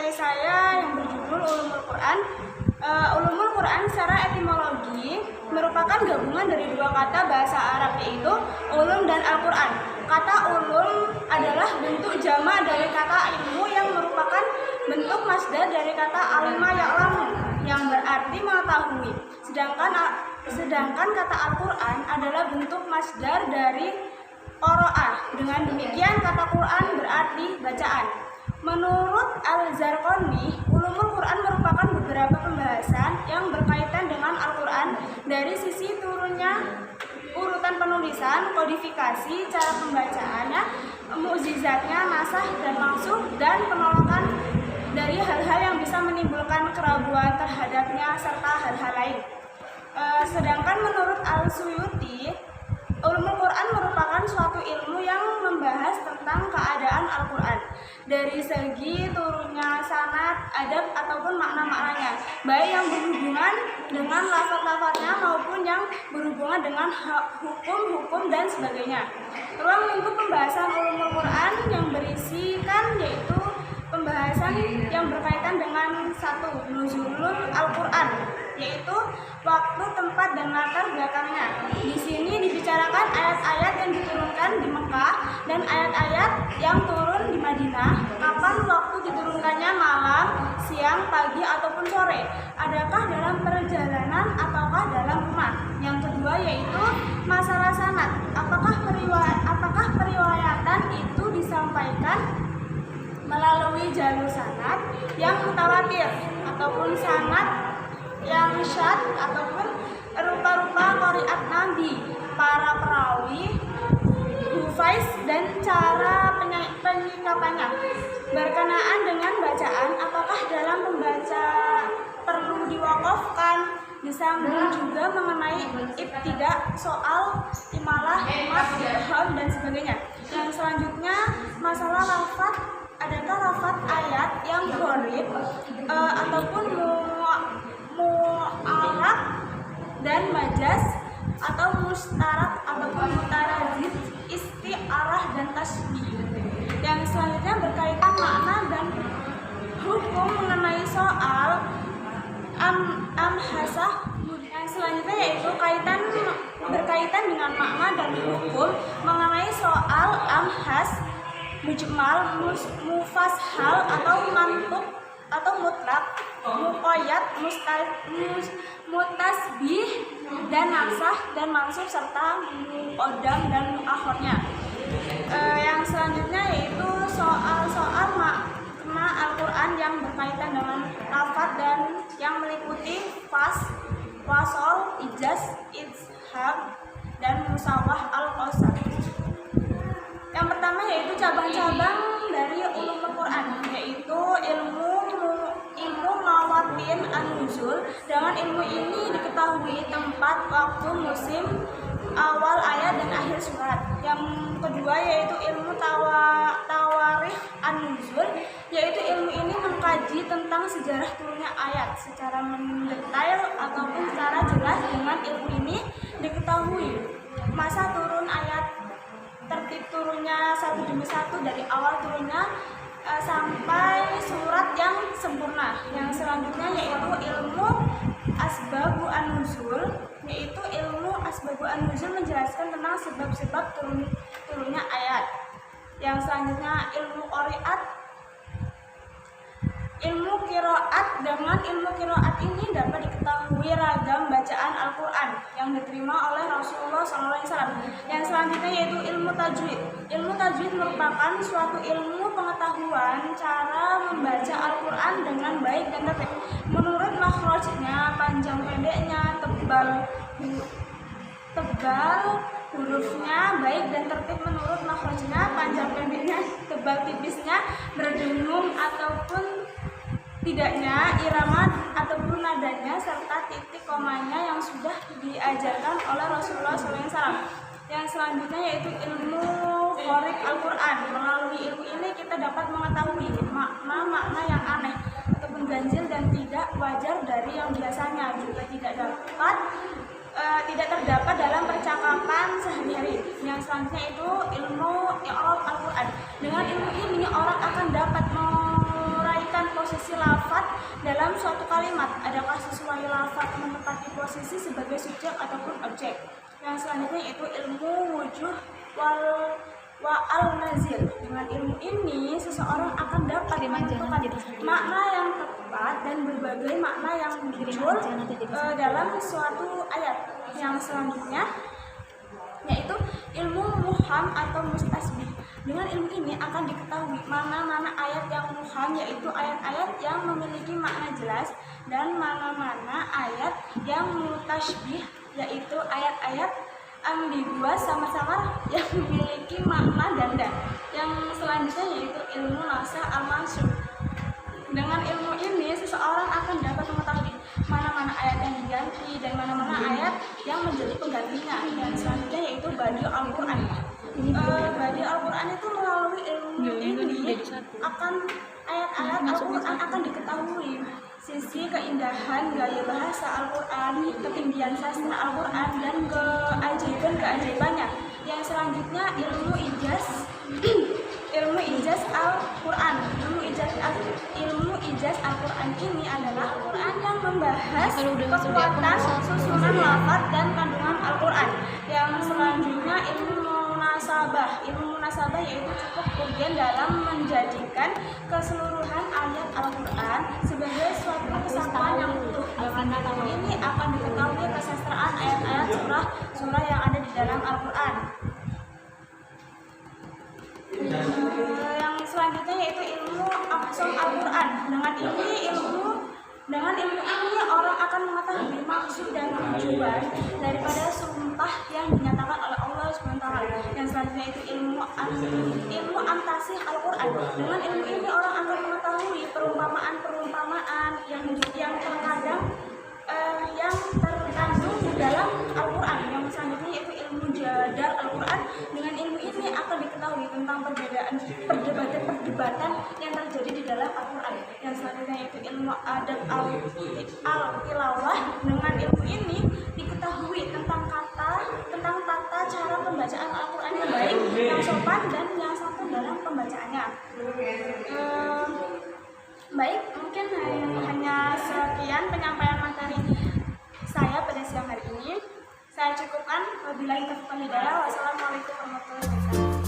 materi saya yang berjudul Ulumul Quran. Ulumul Quran secara etimologi merupakan gabungan dari dua kata bahasa Arab, yaitu ulum dan Al-Quran. Kata ulum adalah bentuk jamak dari kata ilmu yang merupakan bentuk masdar dari kata alima ya'lamu yang berarti mengetahui. Sedangkan kata Al-Quran adalah bentuk masdar dari qira'ah. Dengan demikian kata Quran berarti bacaan. Menurut Al-Zarqani, Ulumul Quran merupakan beberapa pembahasan yang berkaitan dengan Al-Quran dari sisi turunnya, urutan penulisan, kodifikasi, cara pembacaannya, mukjizatnya, nasah dan mansukh, dan penolakan dari hal-hal yang bisa menimbulkan keraguan terhadapnya serta hal-hal lain. Sedangkan menurut Al-Suyuti, Ulumul Quran merupakan suatu ilmu yang membahas tentang keadaan Al-Quran dari segi turunnya, sanad, adab ataupun makna-maknanya, baik yang berhubungan dengan lafaz-lafaznya maupun yang berhubungan dengan hukum-hukum dan sebagainya. Ruang lingkup pembahasan Ulumul Quran yang berisikan yaitu pembahasan yang berkaitan dengan satu, nuzulul Al-Quran, yaitu waktu, tempat, dan latar belakangnya. Di sini dibicarakan ayat-ayat yang diturunkan di Mekah dan ayat-ayat yang turun di Madinah. Kapan waktu diturunkannya, malam, siang, pagi, ataupun sore? Adakah dalam perjalanan ataukah dalam rumah? Yang kedua yaitu masalah sanad. Apakah periwayatan itu disampaikan melalui jalur sanad yang mutawatir ataupun sanad yang syad ataupun rupa-rupa qari'at Nabi, para perawi, hufaiz, dan cara penyikapannya berkenaan dengan bacaan. Apakah dalam pembaca perlu diwakafkan? Disambung juga mengenai ibtidah, soal, imalah, imat, ilham, dan sebagainya. Yang selanjutnya masalah lafaz. Adakah lafaz ayat yang gharib ataupun mu'arab dan majaz, atau mustarak ataupun mutarazid, isti'arah dan tasbih. Yang selanjutnya berkaitan makna dan hukum mengenai soal amhasah. Yang selanjutnya yaitu berkaitan dengan makna dan hukum mengenai soal amhas, mujmal, mufashal atau mantuk atau mutlak, muqayyad, mutasbih, dan nasah dan mansukh, serta muqaddam dan muakhirnya. Yang selanjutnya yaitu soal-soal makna Al-Quran yang berkaitan dengan lafaz dan yang meliputi fas, wasol, ijaz, izhab, dan musawah al-qasam. Yang pertama yaitu cabang-cabang dari ulumul Quran, yaitu ilmu mawatin an-nuzul. Dengan ilmu ini diketahui tempat, waktu, musim, awal ayat, dan akhir surat. Yang kedua yaitu ilmu tawarikh an-nuzul, yaitu ilmu ini mengkaji tentang sejarah turunnya ayat secara mendetail ataupun secara jelas. Dengan ilmu ini diketahui masa turun ayat, tertib turunnya satu demi satu dari awal turunnya sampai surat yang sempurna. Yang selanjutnya yaitu ilmu asbabu an-nuzul, yaitu ilmu asbabu an-nuzul menjelaskan tentang sebab-sebab turunnya ayat. Yang selanjutnya ilmu qiraat. Dengan ilmu qiraat ini dapat diketahui ragam bacaan Al-Quran yang diterima oleh Rasulullah SAW. Yang selanjutnya yaitu ilmu tajwid. Ilmu tajwid merupakan suatu ilmu pengetahuan cara membaca Al-Quran dengan baik dan tertib menurut makhrajnya, panjang pendeknya, tebal hurufnya, baik dan tertib menurut makhrajnya, panjang pendeknya, tebal tipisnya, berdengung ataupun tidaknya, irama ataupun nadanya, serta titik komanya yang sudah diajarkan oleh Rasulullah SAW. Yang selanjutnya yaitu ilmu gharib Al-Quran. Melalui ilmu ini kita dapat mengetahui makna-makna yang aneh ataupun ganjil dan tidak wajar dari yang biasanya, juga tidak terdapat dalam percakapan sehari-hari. Yang selanjutnya itu ilmu i'rab Al-Quran. Dengan ilmu ini orang akan dapat menguraikan posisi posisi lafaz dalam suatu kalimat. Adakah sesuai lafaz menempati posisi sebagai subjek ataupun objek. Yang selanjutnya yaitu ilmu wujuh wa al-nazil. Dengan ilmu ini seseorang akan dapat menentukan makna yang tepat dan berbagai makna yang muncul dalam suatu ayat. Yang selanjutnya yaitu ilmu muham atau mustasbih. Dengan ilmu ini akan diketahui mana-mana ayat yang muham, yaitu ayat-ayat yang memiliki makna jelas, dan mana-mana ayat yang mutasbih, yaitu ayat-ayat ambiguas samar-samar yang memiliki makna ganda. Yang selanjutnya yaitu ilmu nasakh al-mansukh. Dengan ilmu ini seseorang akan dapat mengetahui mana-mana ayat yang diganti dan mana-mana ayat yang menjadi penggantinya. Dan selanjutnya yaitu badi Al-Quran. Badi Al-Quran itu melalui ilmu ini akan ayat-ayat Al-Quran akan diketahui sisi keindahan gaya bahasa Al-Quran, ketinggian sastra Al-Quran, dan keajaiban-keajaibannya. Yang selanjutnya ilmu ijaz Al-Quran. Ilmu ijaz Al-Quran ini adalah Al-Quran yang membahas kekuatan susunan lafaz dan kandungan Al-Quran. Yang selanjutnya ilmu munasabah yaitu cukup urgen dalam menjadikan keseluruhan ayat Al-Quran sebagai suatu kesatuan yang utuh. Ini akan diketahui kesastraan ayat-ayat surah yang ada di dalam Al-Quran. Yang selanjutnya yaitu ilmu aqsam Al-Quran. Dengan ilmu ini orang akan mengetahui maksud dan tujuan daripada sumpah yang dinyatakan oleh Allah SWT. Yang selanjutnya itu ilmu amtasih Al-Quran. Dengan ilmu ini orang akan mengetahui perumpamaan-perumpamaan yang terkadang yang terkandung di dalam Al-Quran. Yang selanjutnya yaitu ilmu jadal Al-Quran. Dengan ilmu ini akan diketahui tentang perdebatan yang terjadi di dalam Al-Quran. Yang selanjutnya yaitu ilmu adab al-tilawah. Dengan ilmu ini diketahui tentang tata cara pembacaan Al-Quran yang baik, yang sopan, dan yang santun dalam pembacaannya. Baik, mungkin hanya sekian penyampaian materi saya pada siang hari ini. Saya cukupkan. Wabillahi taufiq wal hidayah. Wassalamualaikum warahmatullahi wabarakatuh.